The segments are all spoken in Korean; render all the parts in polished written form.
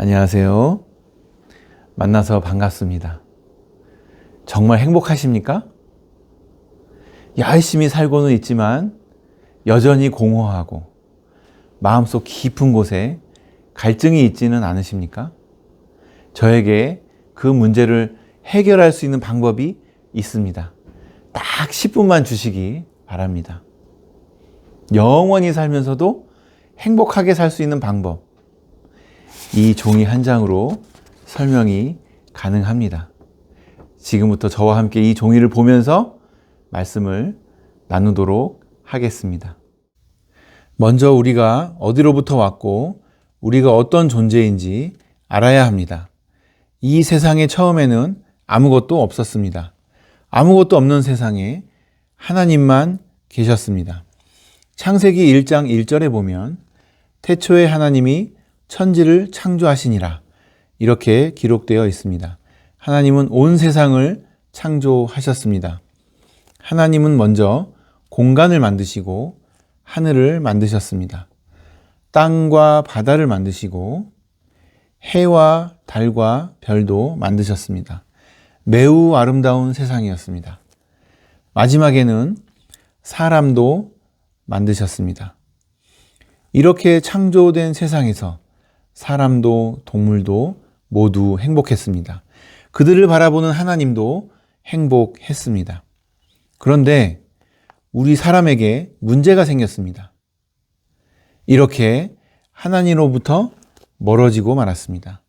안녕하세요. 만나서 반갑습니다. 정말 행복하십니까? 열심히 살고는 있지만 여전히 공허하고 마음속 깊은 곳에 갈증이 있지는 않으십니까? 저에게 그 문제를 해결할 수 있는 방법이 있습니다. 딱 10분만 주시기 바랍니다. 영원히 살면서도 행복하게 살 수 있는 방법. 이 종이 한 장으로 설명이 가능합니다. 지금부터 저와 함께 이 종이를 보면서 말씀을 나누도록 하겠습니다. 먼저 우리가 어디로부터 왔고 우리가 어떤 존재인지 알아야 합니다. 이 세상에 처음에는 아무것도 없었습니다. 아무것도 없는 세상에 하나님만 계셨습니다. 창세기 1장 1절에 보면 태초에 하나님이 천지를 창조하시니라 이렇게 기록되어 있습니다. 하나님은 온 세상을 창조하셨습니다. 하나님은 먼저 공간을 만드시고 하늘을 만드셨습니다. 땅과 바다를 만드시고 해와 달과 별도 만드셨습니다. 매우 아름다운 세상이었습니다. 마지막에는 사람도 만드셨습니다. 이렇게 창조된 세상에서 사람도 동물도 모두 행복했습니다. 그들을 바라보는 하나님도 행복했습니다. 그런데 우리 사람에게 문제가 생겼습니다. 이렇게 하나님으로부터 멀어지고 말았습니다.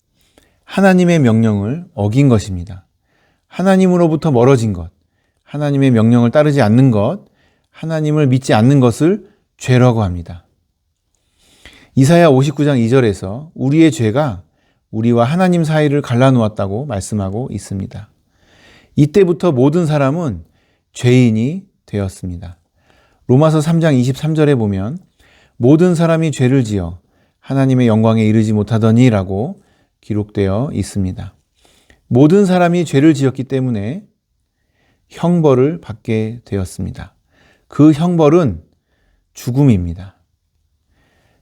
하나님의 명령을 어긴 것입니다. 하나님으로부터 멀어진 것, 하나님의 명령을 따르지 않는 것, 하나님을 믿지 않는 것을 죄라고 합니다. 이사야 59장 2절에서 우리의 죄가 우리와 하나님 사이를 갈라놓았다고 말씀하고 있습니다. 이때부터 모든 사람은 죄인이 되었습니다. 로마서 3장 23절에 보면 모든 사람이 죄를 지어 하나님의 영광에 이르지 못하더니 라고 기록되어 있습니다. 모든 사람이 죄를 지었기 때문에 형벌을 받게 되었습니다. 그 형벌은 죽음입니다.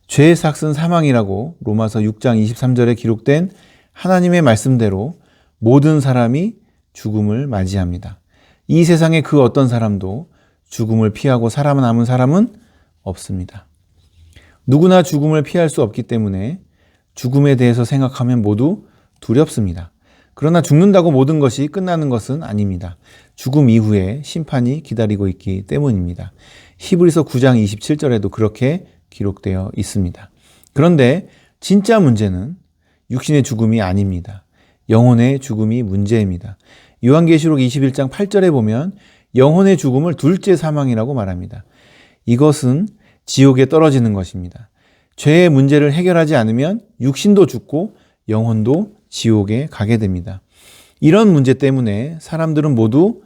죄의 삭은 사망이라고 로마서 6장 23절에 기록된 하나님의 말씀대로 모든 사람이 죽음을 맞이합니다. 이 세상에 그 어떤 사람도 죽음을 피하고 살아남은 사람은 없습니다. 누구나 죽음을 피할 수 없기 때문에 죽음에 대해서 생각하면 모두 두렵습니다. 그러나 죽는다고 모든 것이 끝나는 것은 아닙니다. 죽음 이후에 심판이 기다리고 있기 때문입니다. 히브리서 9장 27절에도 그렇게 기록되어 있습니다. 그런데 진짜 문제는 육신의 죽음이 아닙니다. 영혼의 죽음이 문제입니다. 요한계시록 21장 8절에 보면 영혼의 죽음을 둘째 사망이라고 말합니다. 이것은 지옥에 떨어지는 것입니다. 죄의 문제를 해결하지 않으면 육신도 죽고 영혼도 지옥에 가게 됩니다. 이런 문제 때문에 사람들은 모두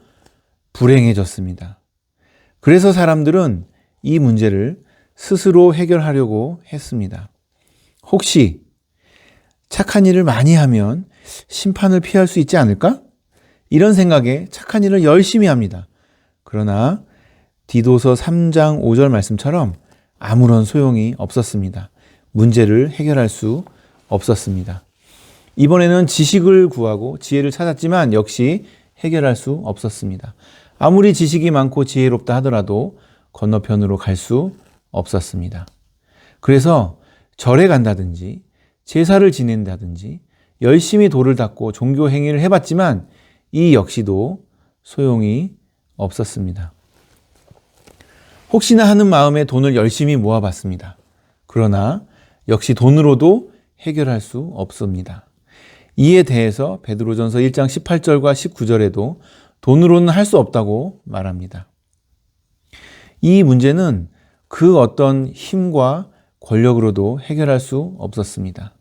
불행해졌습니다. 그래서 사람들은 이 문제를 스스로 해결하려고 했습니다. 혹시 착한 일을 많이 하면 심판을 피할 수 있지 않을까? 이런 생각에 착한 일을 열심히 합니다. 그러나 디도서 3장 5절 말씀처럼 아무런 소용이 없었습니다. 문제를 해결할 수 없었습니다. 이번에는 지식을 구하고 지혜를 찾았지만 역시 해결할 수 없었습니다. 아무리 지식이 많고 지혜롭다 하더라도 건너편으로 갈 수 없었습니다. 그래서 절에 간다든지 제사를 지낸다든지 열심히 돌을 닦고 종교 행위를 해봤지만 이 역시도 소용이 없었습니다. 혹시나 하는 마음에 돈을 열심히 모아봤습니다. 그러나 역시 돈으로도 해결할 수 없습니다. 이에 대해서 베드로전서 1장 18절과 19절에도 돈으로는 할 수 없다고 말합니다. 이 문제는 그 어떤 힘과 권력으로도 해결할 수 없었습니다.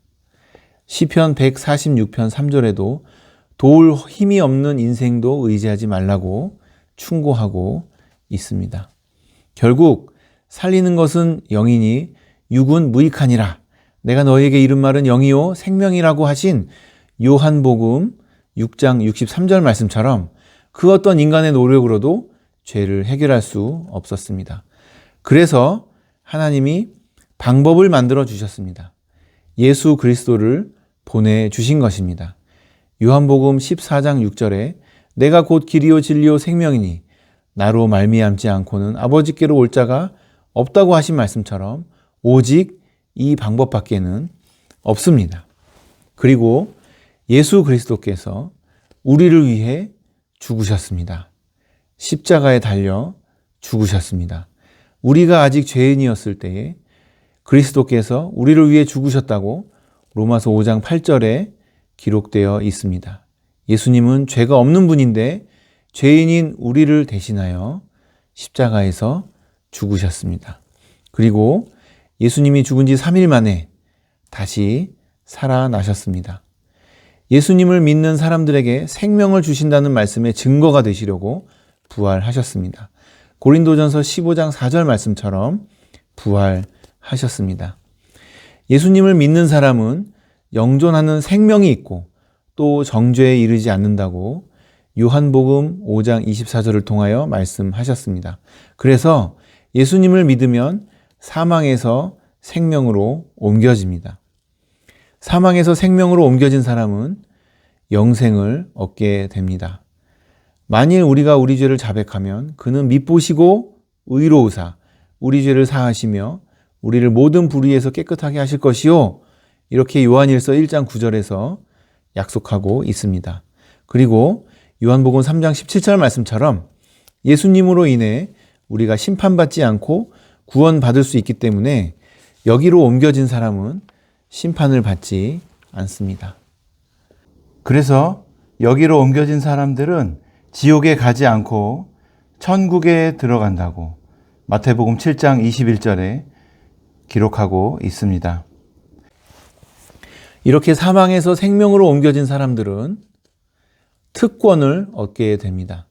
시편 146편 3절에도 도울 힘이 없는 인생도 의지하지 말라고 충고하고 있습니다. 결국 살리는 것은 영이니 육은 무익하니라. 내가 너에게 이른 말은 영이요 생명이라고 하신 요한복음 6장 63절 말씀처럼 그 어떤 인간의 노력으로도 죄를 해결할 수 없었습니다. 그래서 하나님이 방법을 만들어 주셨습니다. 예수 그리스도를 보내주신 것입니다. 요한복음 14장 6절에 내가 곧 길이요 진리요 생명이니 나로 말미암지 않고는 아버지께로 올 자가 없다고 하신 말씀처럼 오직 이 방법밖에는 없습니다. 그리고 예수 그리스도께서 우리를 위해 죽으셨습니다. 십자가에 달려 죽으셨습니다. 우리가 아직 죄인이었을 때에 그리스도께서 우리를 위해 죽으셨다고 로마서 5장 8절에 기록되어 있습니다. 예수님은 죄가 없는 분인데 죄인인 우리를 대신하여 십자가에서 죽으셨습니다. 그리고 예수님이 죽은 지 3일 만에 다시 살아나셨습니다. 예수님을 믿는 사람들에게 생명을 주신다는 말씀의 증거가 되시려고 부활하셨습니다. 고린도전서 15장 4절 말씀처럼 부활하셨습니다. 예수님을 믿는 사람은 영존하는 생명이 있고 또 정죄에 이르지 않는다고 요한복음 5장 24절을 통하여 말씀하셨습니다. 그래서 예수님을 믿으면 사망에서 생명으로 옮겨집니다. 사망에서 생명으로 옮겨진 사람은 영생을 얻게 됩니다. 만일 우리가 우리 죄를 자백하면 그는 미쁘시고 의로우사 우리 죄를 사하시며 우리를 모든 불의에서 깨끗하게 하실 것이요. 이렇게 요한일서 1장 9절에서 약속하고 있습니다. 그리고 요한복음 3장 17절 말씀처럼 예수님으로 인해 우리가 심판받지 않고 구원받을 수 있기 때문에 여기로 옮겨진 사람은 심판을 받지 않습니다. 그래서 여기로 옮겨진 사람들은 지옥에 가지 않고 천국에 들어간다고 마태복음 7장 21절에 기록하고 있습니다. 이렇게 사망에서 생명으로 옮겨진 사람들은 특권을 얻게 됩니다.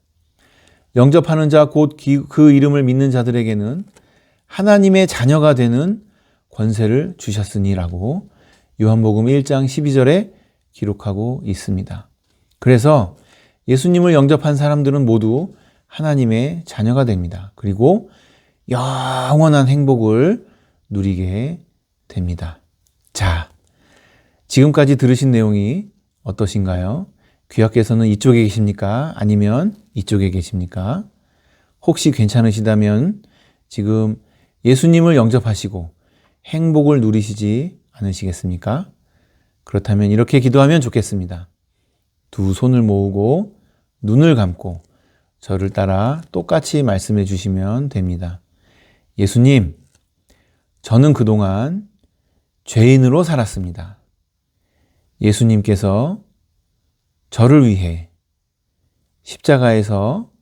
영접하는 자 곧 그 이름을 믿는 자들에게는 하나님의 자녀가 되는 권세를 주셨으니라고 요한복음 1장 12절에 기록하고 있습니다. 그래서 예수님을 영접한 사람들은 모두 하나님의 자녀가 됩니다. 그리고 영원한 행복을 누리게 됩니다. 자, 지금까지 들으신 내용이 어떠신가요? 귀하께서는 이쪽에 계십니까? 아니면 이쪽에 계십니까? 혹시 괜찮으시다면 지금 예수님을 영접하시고 행복을 누리시지 않으시겠습니까? 그렇다면 이렇게 기도하면 좋겠습니다. 두 손을 모으고 눈을 감고 저를 따라 똑같이 말씀해 주시면 됩니다. 예수님, 저는 그동안 죄인으로 살았습니다. 예수님께서 저를 위해 십자가에서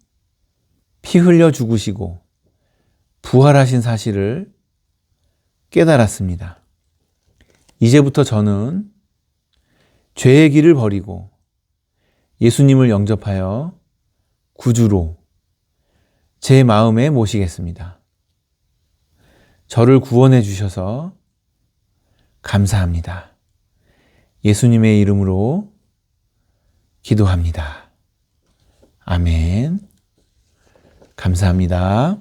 피 흘려 죽으시고 부활하신 사실을 깨달았습니다. 이제부터 저는 죄의 길을 버리고 예수님을 영접하여 구주로 제 마음에 모시겠습니다. 저를 구원해 주셔서 감사합니다. 예수님의 이름으로 기도합니다. 아멘. 감사합니다.